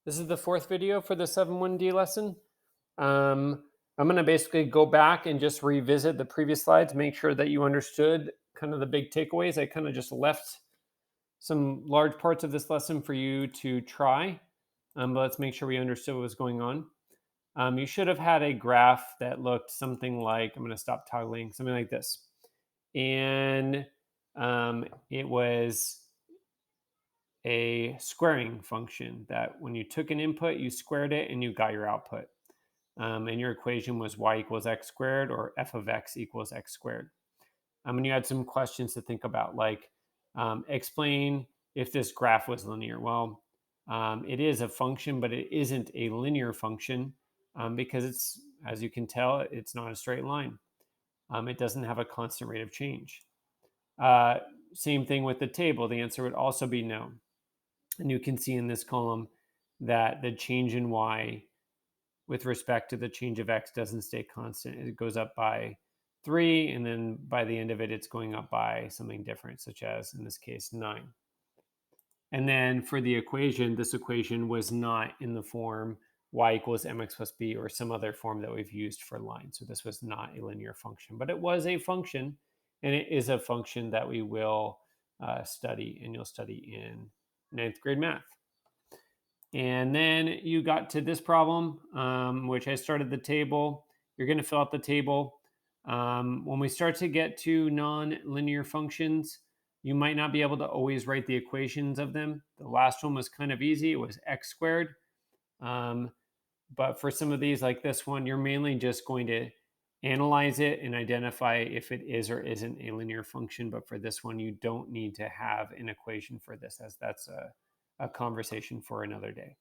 This is the fourth video for the 7-1D lesson. I'm going to basically go back and just revisit the previous slides, make sure that you understood kind of the big takeaways. I kind of just left some large parts of this lesson for you to try, but let's make sure we understood what was going on. You should have had a graph that looked something like, I'm going to stop toggling, something like this. And it was a squaring function that when you took an input, you squared it and you got your output. And your equation was y equals x squared or f of x equals x squared. And you had some questions to think about, like explain if this graph was linear. Well, it is a function, but it isn't a linear function because it's, as you can tell, it's not a straight line. It doesn't have a constant rate of change. Uh, Same thing with the table. The answer would also be no. And you can see in this column that the change in y with respect to the change of x doesn't stay constant. It goes up by 3, and then by the end of it, it's going up by something different, such as, in this case, 9. And then for the equation, this equation was not in the form y equals mx plus b or some other form that we've used for lines. So this was not a linear function, but it was a function, and it is a function that we will study, and you'll study in ninth grade math. And then you got to this problem, which I started the table. You're going to fill out the table. When we start to get to non-linear functions, you might not be able to always write the equations of them. The last one was kind of easy. It was x squared. But for some of these, like this one, you're mainly just going to analyze it and identify if it is or isn't a linear function. But for this one, you don't need to have an equation for this, as that's a conversation for another day.